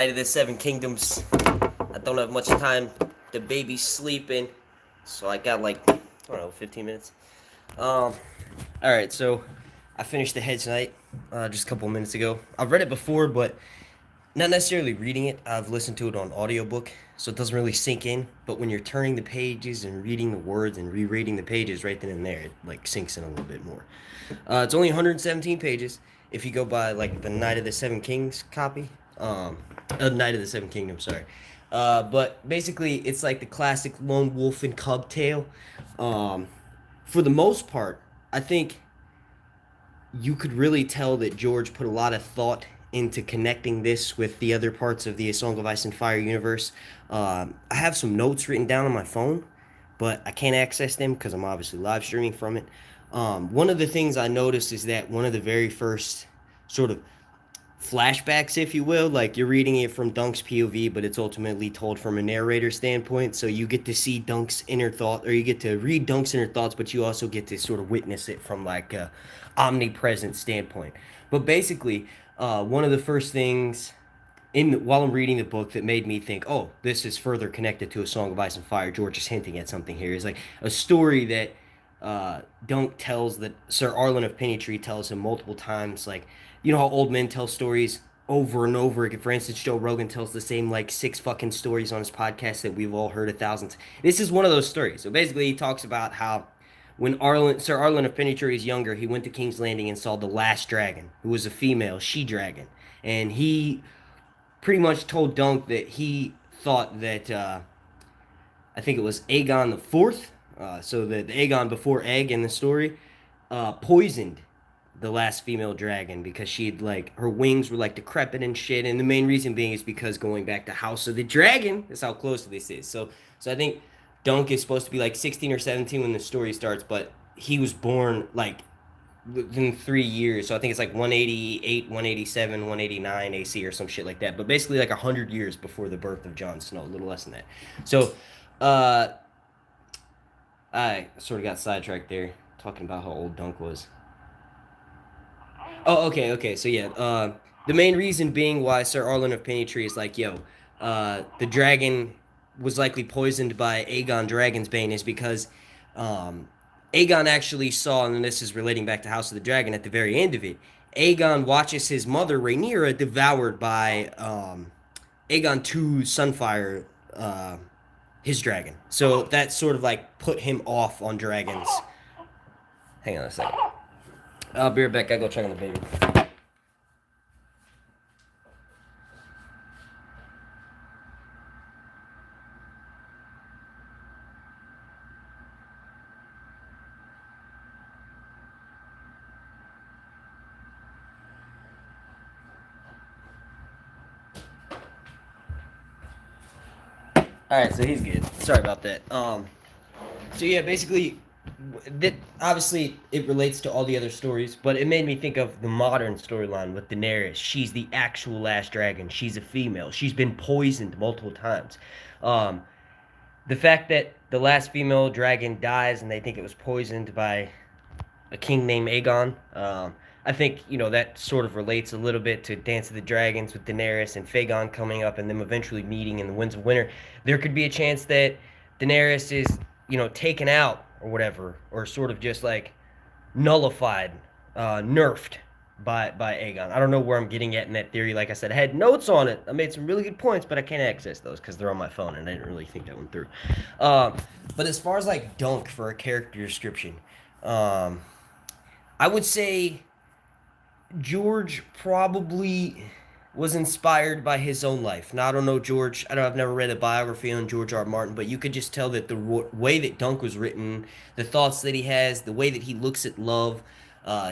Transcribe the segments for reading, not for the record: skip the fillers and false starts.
Night of the Seven Kingdoms. I don't have much time. The baby's sleeping, so I got like, I don't know, 15 minutes. All right, so I finished The Hedge Knight just a couple of minutes ago. I've read it before, but not necessarily reading it. I've listened to it on audiobook, so it doesn't really sink in. But when you're turning the pages and reading the words and rereading the pages right then and there, it like sinks in a little bit more. It's only 117 pages. If you go by like the Night of the Seven Kings copy, Night of the Seven Kingdoms, sorry. But basically, it's like the classic lone wolf and cub tale. Um, for the most part, I think you could really tell that George put a lot of thought into connecting this with the other parts of the A Song of Ice and Fire universe. I have some notes written down on my phone, but I can't access them because I'm obviously live streaming from it. One of the things I noticed is that one of the very first sort of flashbacks, if you will, like you're reading it from Dunk's POV, but it's ultimately told from a narrator standpoint. So you get to see Dunk's inner thought, or you get to read Dunk's inner thoughts, but you also get to sort of witness it from like a omnipresent standpoint. But basically, one of the first things while I'm reading the book that made me think, oh, this is further connected to A Song of Ice and Fire. George is hinting at something here. Is like a story that Dunk tells, that Sir Arlen of Pennytree tells him multiple times. Like, you know how old men tell stories over and over again. For instance, Joe Rogan tells the same like six fucking stories on his podcast that we've all heard a thousand. This is one of those stories. So basically, he talks about how when Sir Arlen of Pennytree is younger, he went to King's Landing and saw the last dragon, who was a female she dragon, and he pretty much told Dunk that he thought that I think it was Aegon the Fourth, so the Aegon before Egg in the story, poisoned the last female dragon because she'd like her wings were like decrepit and shit, and the main reason being is because going back to House of the Dragon, that's how close this is. So I think Dunk is supposed to be like 16 or 17 when the story starts, but he was born like within 3 years. So I think it's like 188, 187, 189 AC or some shit like that. But basically like 100 years before the birth of Jon Snow, a little less than that. So uh, I sort of got sidetracked there talking about how old Dunk was. Oh, okay. So yeah, the main reason being why Sir Arlen of Pennytree is like, yo, the dragon was likely poisoned by Aegon Dragonsbane is because um, Aegon actually saw, and this is relating back to House of the Dragon at the very end of it. Aegon watches his mother Rhaenyra devoured by Aegon II Sunfire, his dragon. So that sort of like put him off on dragons. Hang on a second. I'll be right back. I go check on the baby. All right, so he's good. Sorry about that. So yeah, basically, that obviously it relates to all the other stories, but it made me think of the modern storyline with Daenerys. She's the actual last dragon. She's a female. She's been poisoned multiple times. Um, the fact that the last female dragon dies and they think it was poisoned by a king named Aegon. I think that sort of relates a little bit to Dance of the Dragons with Daenerys and Fagon coming up and them eventually meeting in the Winds of Winter. There could be a chance that Daenerys is taken out or whatever, or sort of just like nullified, nerfed by Aegon. I don't know where I'm getting at in that theory. Like I said, I had notes on it. I made some really good points, but I can't access those because they're on my phone, and I didn't really think that one through. But as far as like Dunk for a character description, um, I would say George probably was inspired by his own life. Now I don't know George. I've never read a biography on George R. R. Martin, but you could just tell that the way that Dunk was written, the thoughts that he has, the way that he looks at love.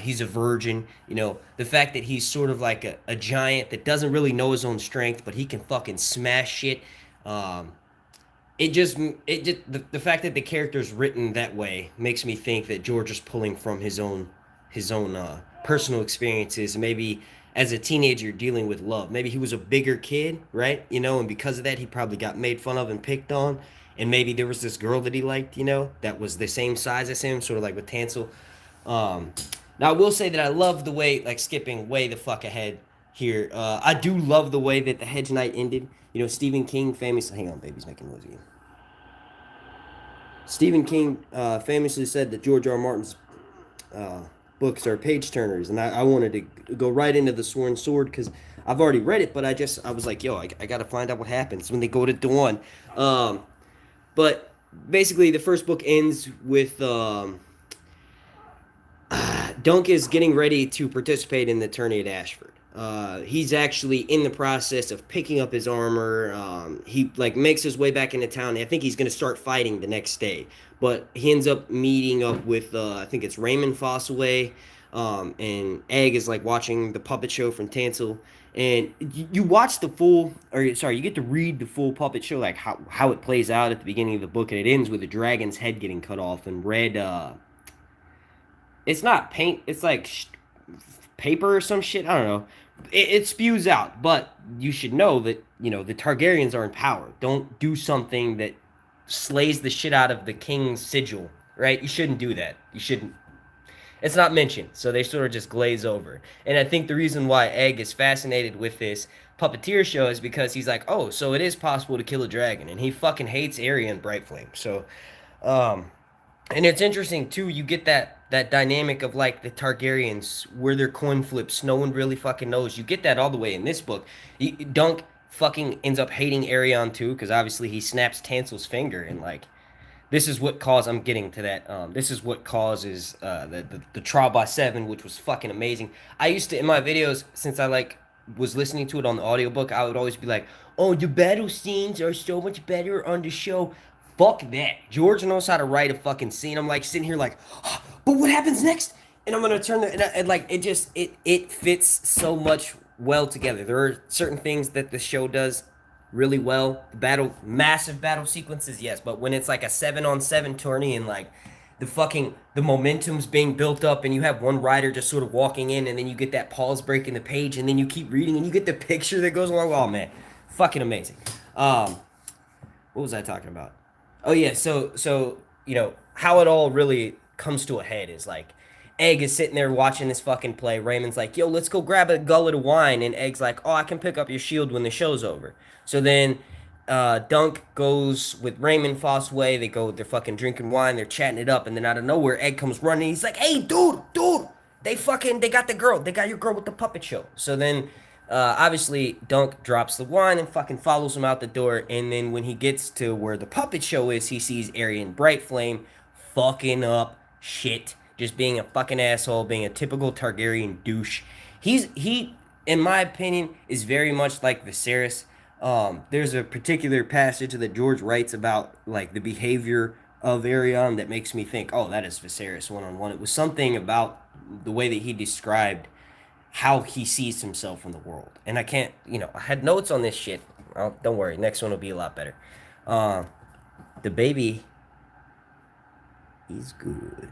He's a virgin. The fact that he's sort of like a giant that doesn't really know his own strength, but he can fucking smash shit. Um, it just the fact that the character's written that way makes me think that George is pulling from his own personal experiences, maybe as a teenager dealing with love. Maybe he was a bigger kid, right? And because of that, he probably got made fun of and picked on. And maybe there was this girl that he liked, that was the same size as him, sort of like with Tansel. Um, Now, I will say that I love the way, like skipping way the fuck ahead, here. I do love the way that the Hedge Knight ended. You know, Stephen King famously. Hang on, baby's making noise again. Stephen King famously said that George R. R. Martin's uh, books are page turners, and I wanted to go right into the Sworn Sword because I've already read it, but I was like, yo, I got to find out what happens when they go to Dawn. Um, but basically, the first book ends with Dunk is getting ready to participate in the tourney at Ashford. He's actually in the process of picking up his armor. He like makes his way back into town. I think he's going to start fighting the next day, but he ends up meeting up with I think it's Raymond Fossaway, and Egg is like watching the puppet show from Tansel. And you watch the full, or sorry, you get to read the full puppet show, like how it plays out at the beginning of the book, and it ends with the dragon's head getting cut off and red. It's not paint. It's like paper or some shit. I don't know. It spews out, but you should know that the Targaryens are in power. Don't do something that slays the shit out of the king's sigil. Right? You shouldn't do that. You shouldn't. It's not mentioned, so they sort of just glaze over. And I think the reason why Egg is fascinated with this puppeteer show is because he's like, oh, so it is possible to kill a dragon, and he fucking hates Arya and Brightflame. So, um, and it's interesting too. You get that dynamic of like the Targaryens, where their coin flips. No one really fucking knows. You get that all the way in this book. Dunk fucking ends up hating Aerion too, because obviously he snaps Tansel's finger, and like this is what caused. I'm getting to that. This is what causes the trial by seven, which was fucking amazing. I used to in my videos, since I like was listening to it on the audiobook, I would always be like, oh, the battle scenes are so much better on the show. Fuck that. George knows how to write a fucking scene. I'm like sitting here like, oh, but what happens next? And I'm gonna turn the and like it fits so much well together. There are certain things that the show does really well. The massive battle sequences, yes, but when it's like a 7-on-7 tourney and like the momentum's being built up and you have one rider just sort of walking in and then you get that pause break in the page and then you keep reading and you get the picture that goes along. Oh man, fucking amazing. What was I talking about? Oh yeah, so how it all really comes to a head is like Egg is sitting there watching this fucking play. Raymond's like, yo, let's go grab a gullet of wine. And Egg's like, oh, I can pick up your shield when the show's over. So then Dunk goes with Raymond Fossway. They go, they're fucking drinking wine. They're chatting it up. And then out of nowhere, Egg comes running. He's like, hey, dude, they got the girl. They got your girl with the puppet show. So then obviously, Dunk drops the wine and fucking follows him out the door. And then when he gets to where the puppet show is, he sees Arya Brightflame fucking up shit. Just being a fucking asshole, being a typical Targaryen douche. He, in my opinion, is very much like Viserys. There's a particular passage that George writes about like the behavior of Aerion that makes me think, oh, that is Viserys one-on-one. It was something about the way that he described how he sees himself in the world. And I can't, I had notes on this shit. Oh, don't worry, next one will be a lot better. The baby, he's good.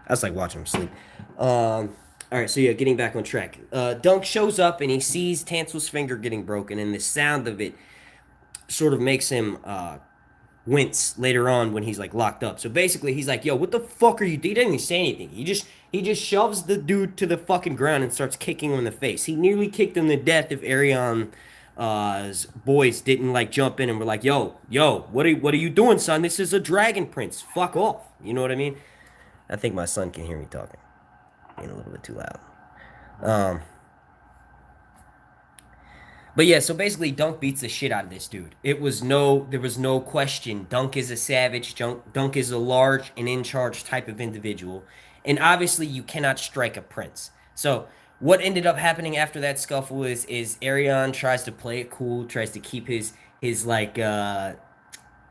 I was like watching him sleep. All right, so yeah, getting back on track. Dunk shows up and he sees Tansel's finger getting broken, and the sound of it sort of makes him wince later on when he's like locked up. So basically, he's like, "Yo, what the fuck are you?" He doesn't even say anything. He just shoves the dude to the fucking ground and starts kicking him in the face. He nearly kicked him to death if Arion boys didn't like jump in and were like, "Yo, what are you doing, son? This is a dragon prince. Fuck off." You know what I mean? I think my son can hear me talking. Being a little bit too loud. Um, but yeah, so basically Dunk beats the shit out of this dude. There was no question. Dunk is a savage. Dunk is a large and in charge type of individual. And obviously you cannot strike a prince. So what ended up happening after that scuffle is Arion tries to play it cool, tries to keep his like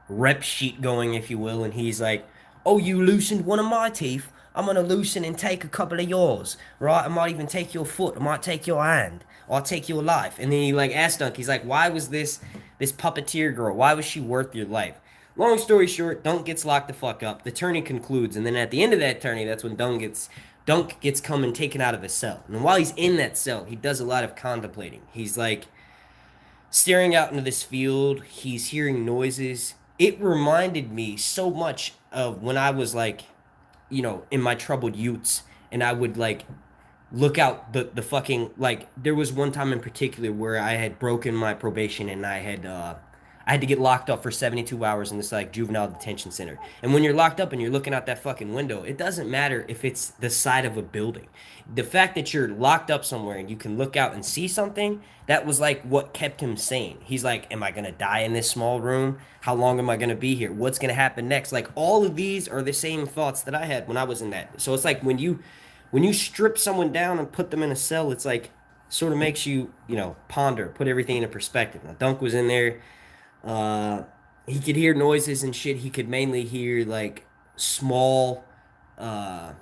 rep sheet going, if you will, and he's like, "Oh, you loosened one of my teeth. I'm gonna loosen and take a couple of yours, right? I might even take your foot. I might take your hand. I'll take your life." And then he like asks Dunk, he's like, "Why was this puppeteer girl? Why was she worth your life?" Long story short, Dunk gets locked the fuck up. The tourney concludes, and then at the end of that tourney, that's when Dunk gets come and taken out of his cell. And while he's in that cell, he does a lot of contemplating. He's like staring out into this field. He's hearing noises. It reminded me so much of when I was like, in my troubled youths, and I would like look out the fucking, like, there was one time in particular where I had broken my probation and I had to get locked up for 72 hours in this like juvenile detention center. And when you're locked up and you're looking out that fucking window, it doesn't matter if it's the side of a building. The fact that you're locked up somewhere and you can look out and see something, that was like what kept him sane. He's like, am I going to die in this small room? How long am I going to be here? What's going to happen next? Like, all of these are the same thoughts that I had when I was in that. So it's like when you strip someone down and put them in a cell, it's like sort of makes you, ponder, put everything into perspective. Now, Dunk was in there. Uh, he could hear noises and shit. He could mainly hear like small, uh,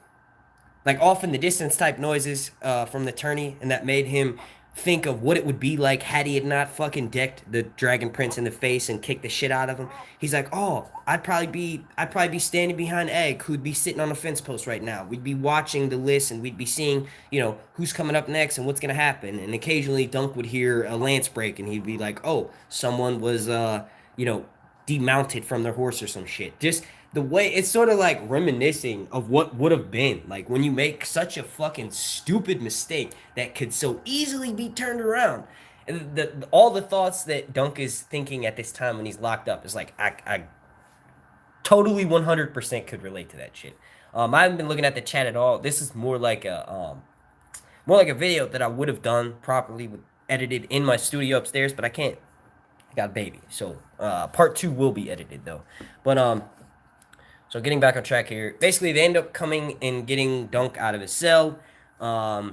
like off in the distance type noises from the tourney, and that made him think of what it would be like had he had not fucking decked the Dragon Prince in the face and kicked the shit out of him. He's like, oh, I'd probably be standing behind Egg, who'd be sitting on a fence post right now. We'd be watching the list, and we'd be seeing, who's coming up next and what's gonna happen. And occasionally, Dunk would hear a lance break, and he'd be like, oh, someone was, you know, demounted from their horse or some shit. Just the way it's sort of like reminiscing of what would have been like when you make such a fucking stupid mistake that could so easily be turned around. And all the thoughts that Dunk is thinking at this time when he's locked up is like, I totally 100% could relate to that shit. I haven't been looking at the chat at all. This is more like a video that I would have done properly with edited in my studio upstairs, but I can't. I got a baby, so part two will be edited though. But so getting back on track here, basically they end up coming and getting Dunk out of his cell.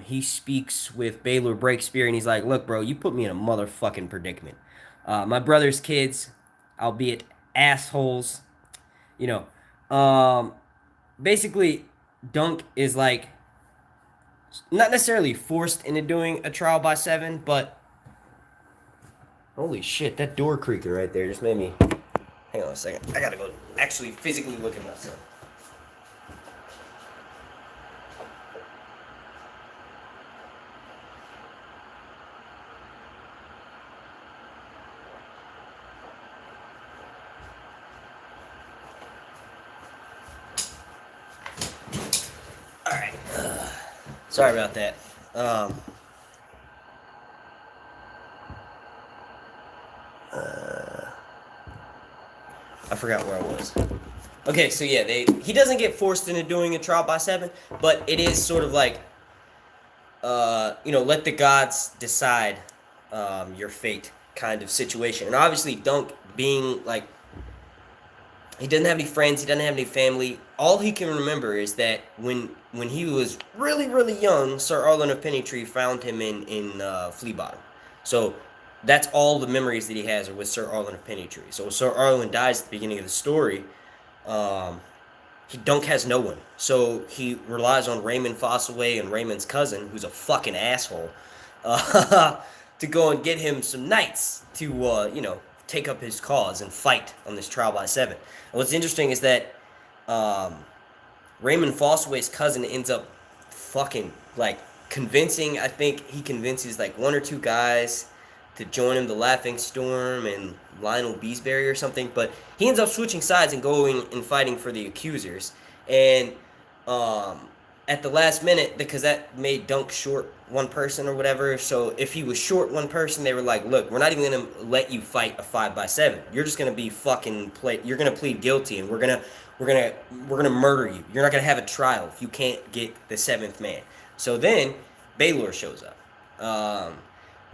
He speaks with Baylor Breakspear, and he's like, "Look, bro, you put me in a motherfucking predicament. My brother's kids, albeit assholes, you know. Basically, Dunk is like not necessarily forced into doing a trial by seven, but holy shit, that door creaking right there just made me. Hang on a second. I gotta go actually physically look at myself. Alright. Sorry about that. I forgot where I was. Okay, so yeah, he doesn't get forced into doing a trial by seven, but it is sort of like, let the gods decide your fate kind of situation. And obviously, Dunk being like, he doesn't have any friends, he doesn't have any family. All he can remember is that when he was really, really young, Sir Arlen of Pennytree found him in Flea Bottom. So that's all the memories that he has are with Sir Arlen of Pennytree. So Sir Arlen dies at the beginning of the story. Dunk has no one. So he relies on Raymond Fossilway and Raymond's cousin, who's a fucking asshole, to go and get him some knights to, take up his cause and fight on this trial by seven. And what's interesting is that Raymond Fossilway's cousin ends up fucking, like, convincing, I think he convinces, like, one or two guys to join him, the Laughing Storm and Lionel Beesbury or something, but he ends up switching sides and going and fighting for the accusers. And at the last minute, because that made Dunk short one person or whatever, so if he was short one person, they were like, look, we're not even going to let you fight a 5x7. You're just going to be you're going to plead guilty, and we're going to murder you. You're not going to have a trial if you can't get the seventh man. So then Baylor shows up.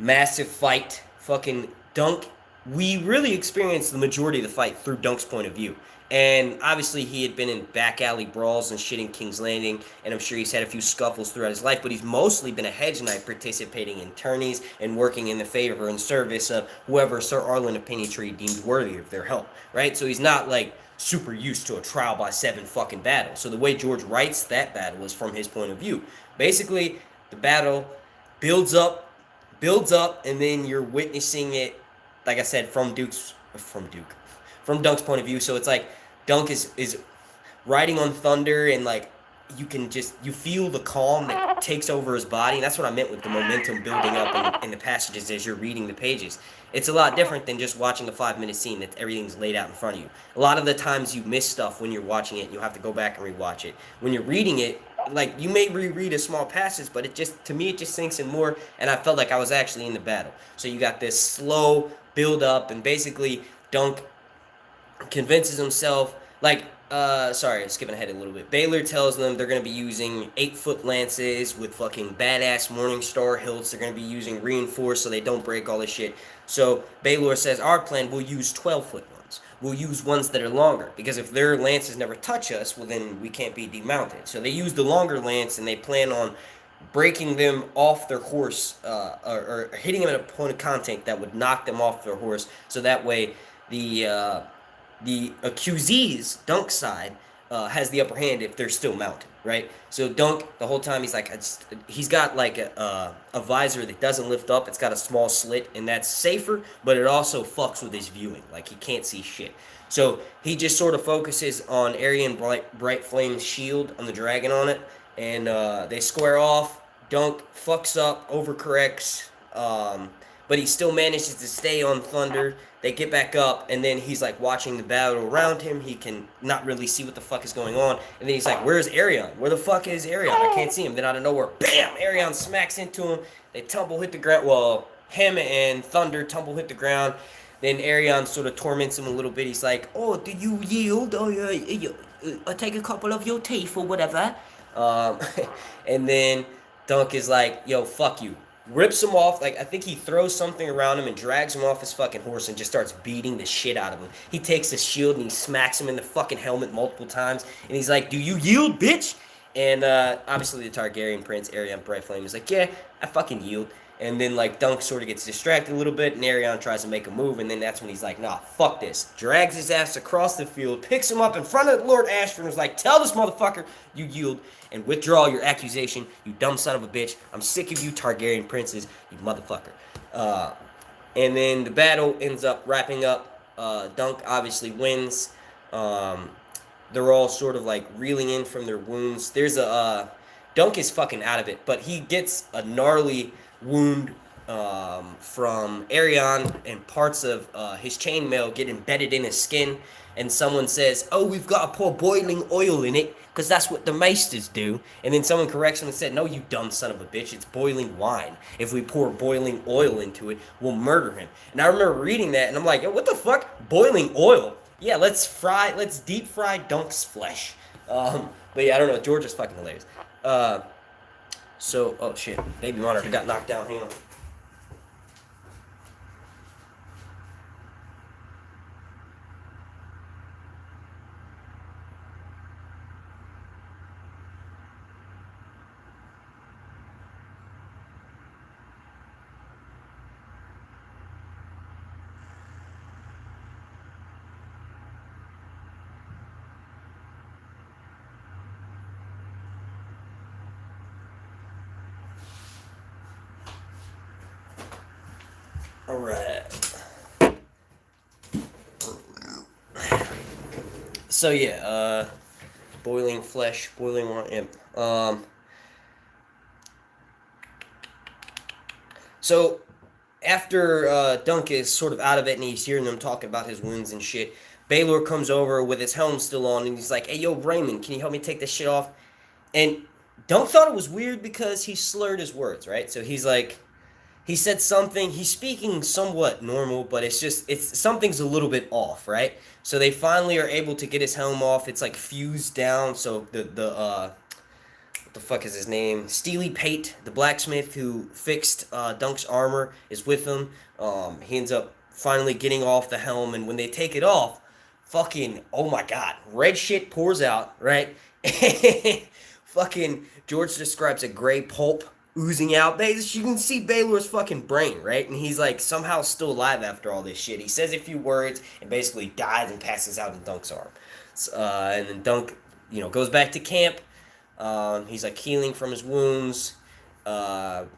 Massive fight, fucking Dunk. We really experienced the majority of the fight through Dunk's point of view. And obviously he had been in back alley brawls and shit in King's Landing, and I'm sure he's had a few scuffles throughout his life, but he's mostly been a hedge knight participating in tourneys and working in the favor and service of whoever Sir Arlen of Pennytree deemed worthy of their help, right? So he's not like super used to a trial by seven fucking battle. So the way George writes that battle is from his point of view. Basically, the battle builds up, and then you're witnessing it, like I said, from Dunk's point of view. So it's like Dunk is riding on thunder, and like you feel the calm that takes over his body. And that's what I meant with the momentum building up in the passages as you're reading the pages. It's a lot different than just watching a 5-minute scene that everything's laid out in front of you. A lot of the times you miss stuff when you're watching it, and you'll have to go back and rewatch it. When you're reading it, like you may reread a small passage, but it just to me it just sinks in more, and I felt like I was actually in the battle. So you got this slow build up, and basically Dunk convinces himself like sorry, skipping ahead a little bit. Baylor tells them they're gonna be using 8-foot lances with fucking badass Morningstar hilts. They're gonna be using reinforced so they don't break all this shit. So Baylor says our plan, we'll use 12-foot ones. We'll use ones that are longer because if their lances never touch us, well then we can't be demounted. So they use the longer lance and they plan on breaking them off their horse or hitting them at a point of contact that would knock them off their horse. So that way the accusees, Dunk's side, has the upper hand if they're still mounted, right? So Dunk, the whole time, he's like, he's got like a visor that doesn't lift up. It's got a small slit, and that's safer, but it also fucks with his viewing. Like, he can't see shit. So he just sort of focuses on Aryan Bright Flame's shield on the dragon on it, and they square off. Dunk fucks up, overcorrects, but he still manages to stay on Thunder. They get back up, and then he's like watching the battle around him. He can not really see what the fuck is going on. And then he's like, where's Arion? Where the fuck is Arion? I can't see him. Then out of nowhere, bam! Arion smacks into him. They tumble, hit the ground. Well, him and Thunder tumble, hit the ground. Then Arion sort of torments him a little bit. He's like, oh, do you yield? Or I'll take a couple of your teeth or whatever. And then Dunk is like, yo, fuck you. Rips him off, like, I think he throws something around him and drags him off his fucking horse and just starts beating the shit out of him. He takes his shield and he smacks him in the fucking helmet multiple times, and he's like, do you yield, bitch? And, obviously the Targaryen prince, Aryan Brightflame, is like, yeah, I fucking yield. And then, like, Dunk sort of gets distracted a little bit, and Arion tries to make a move, and then that's when he's like, nah, fuck this. Drags his ass across the field, picks him up in front of Lord Ashford, and was like, tell this motherfucker you yield, and withdraw your accusation, you dumb son of a bitch. I'm sick of you Targaryen princes, you motherfucker. And then the battle ends up wrapping up. Dunk obviously wins. They're all sort of, like, reeling in from their wounds. There's a, Dunk is fucking out of it, but he gets a gnarly wound from Arion, and parts of his chainmail get embedded in his skin, and someone says, oh, we've got to pour boiling oil in it because that's what the maesters do. And then someone corrects him and said, no, you dumb son of a bitch, it's boiling wine. If we pour boiling oil into it, we'll murder him. And I remember reading that, and I'm like, what the fuck? Boiling oil? Yeah, let's deep fry Dunk's flesh. But yeah, I don't know, George is fucking hilarious. So, oh shit, baby monitor got knocked down, hang on. Alright. So yeah, boiling flesh, boiling wine. So after Dunk is sort of out of it and he's hearing them talking about his wounds and shit, Baylor comes over with his helm still on and he's like, hey yo Raymond, can you help me take this shit off? And Dunk thought it was weird because he slurred his words, right? So he's like, he said something, he's speaking somewhat normal, but something's a little bit off, right? So they finally are able to get his helm off. It's like fused down, so what the fuck is his name? Steely Pate, the blacksmith who fixed Dunk's armor, is with him. He ends up finally getting off the helm, and when they take it off, fucking, oh my god, red shit pours out, right? Fucking, George describes a gray pulp oozing out. You can see Baylor's fucking brain, right? And he's like somehow still alive after all this shit. He says a few words and basically dies and passes out in Dunk's arm. And then Dunk, goes back to camp. He's like healing from his wounds. And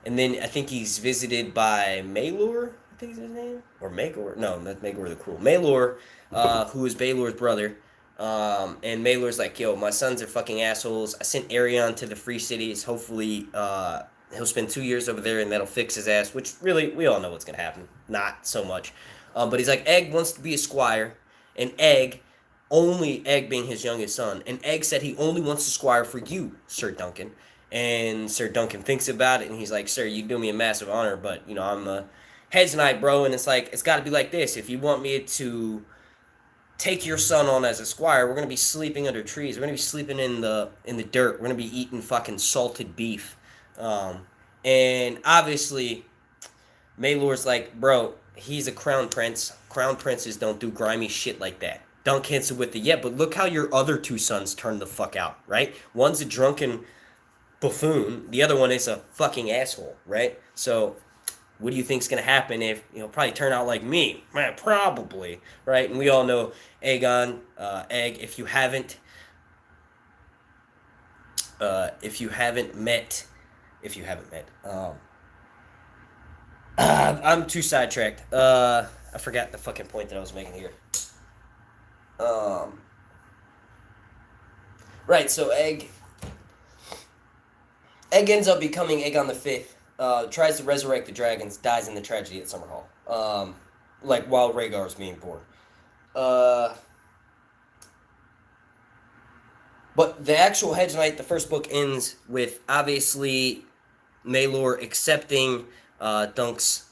then I think he's visited by Maelor, I think is his name? Or Magor? No, not Magor the Cruel. Maelor, who is Baylor's brother. And Maelor's like, yo, my sons are fucking assholes. I sent Arion to the Free Cities. Hopefully, he'll spend 2 years over there and that'll fix his ass, which really, we all know what's going to happen. Not so much. But he's like, Egg wants to be a squire, and Egg only Egg being his youngest son. And Egg said he only wants to squire for you, Sir Duncan. And Sir Duncan thinks about it, and he's like, "Sir, you do me a massive honor, but I'm a heads night, bro." And it's like, it's got to be like this. If you want me to take your son on as a squire, we're gonna be sleeping under trees. We're gonna be sleeping in the dirt. We're gonna be eating fucking salted beef. And obviously, Maylor's like, bro, he's a crown prince. Crown princes don't do grimy shit like that. Don't cancel with it yet, but look how your other two sons turned the fuck out, right? One's a drunken buffoon. The other one is a fucking asshole, right? So what do you think's gonna happen if probably turn out like me? Man, probably, right? And we all know Aegon, Egg. I'm too sidetracked. I forgot the fucking point that I was making here. Right. So Egg ends up becoming Aegon the Fifth. Tries to resurrect the dragons, dies in the tragedy at Summerhall. Like while Rhaegar is being born. But the actual Hedge Knight, the first book ends with obviously Maelor accepting Dunk's,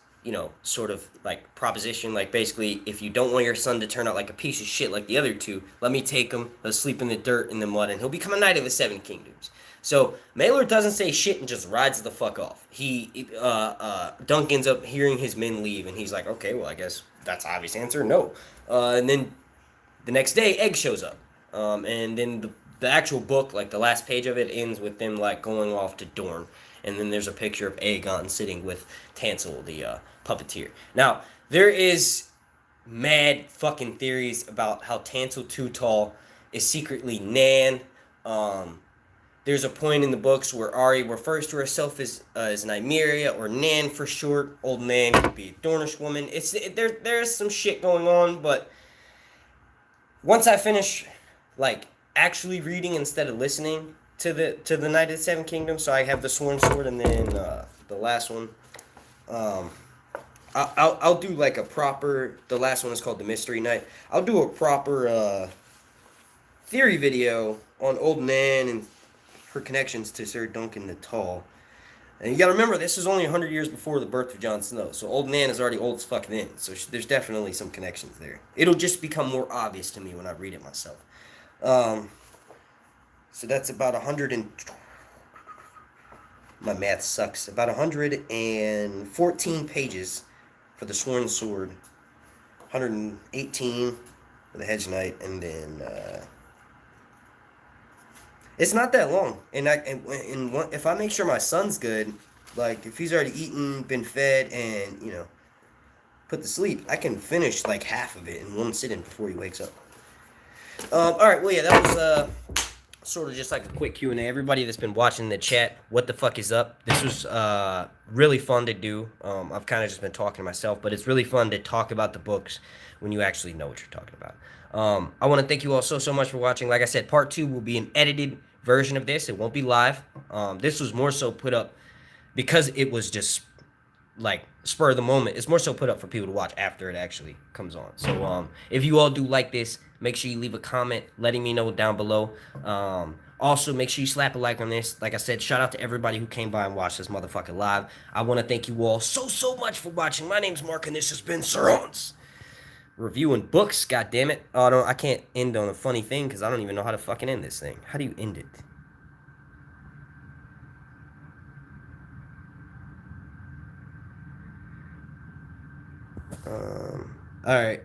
sort of like proposition. Like basically, if you don't want your son to turn out like a piece of shit like the other two, let me take him. He'll sleep in the dirt in the mud, and he'll become a knight of the Seven Kingdoms. So Maelor doesn't say shit and just rides the fuck off. Dunk ends up hearing his men leave, and he's like, okay, well, I guess that's obvious answer, no. And then the next day, Egg shows up, and then the actual book, like the last page of it, ends with them like going off to Dorne, and then there's a picture of Aegon sitting with Tansel, the puppeteer. Now there is mad fucking theories about how Tansel Too Tall is secretly Nan. There's a point in the books where Arya refers to herself as Nymeria or Nan for short. Old Nan could be a Dornish woman. There's some shit going on, but once I finish like actually reading instead of listening to the Knight of the Seven Kingdoms, so I have the Sworn Sword and then the last one. I'll do like a proper. The last one is called the Mystery Knight. I'll do a proper theory video on Old Nan and her connections to Sir Duncan the Tall. And you gotta remember, this is only 100 years before the birth of Jon Snow, so Old Nan is already old as fuck then, so there's definitely some connections there. It'll just become more obvious to me when I read it myself. So that's about 100 and... My math sucks. About 114 pages for the Sworn Sword, 118 for the Hedge Knight, and then... It's not that long, and if I make sure my son's good, like if he's already eaten, been fed, and put to sleep, I can finish like half of it in one sitting before he wakes up. All right, well yeah, that was sort of just like a quick Q&A. Everybody that's been watching the chat, what the fuck is up? This was really fun to do. I've kind of just been talking to myself, but it's really fun to talk about the books when you actually know what you're talking about. I want to thank you all so much for watching. Like I said, part 2 will be an edited version of this. It won't be live. This was more so put up because it was just like spur of the moment. It's more so put up for people to watch after it actually comes on. So if you all do like this, make sure you leave a comment letting me know down below. Also, make sure you slap a like on this. Like I said, shout out to everybody who came by and watched this motherfucker live. I want to thank you all so much for watching. My name's Mark, and this has been Sir Hans reviewing books. God damn it! Oh no, I can't end on a funny thing because I don't even know how to fucking end this thing. How do you end it? All right.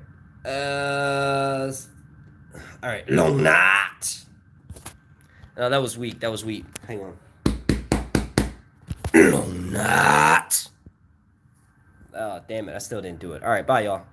All right. Long night. No, that was weak. That was weak. Hang on. Long night. Oh, damn it. I still didn't do it. All right. Bye, y'all.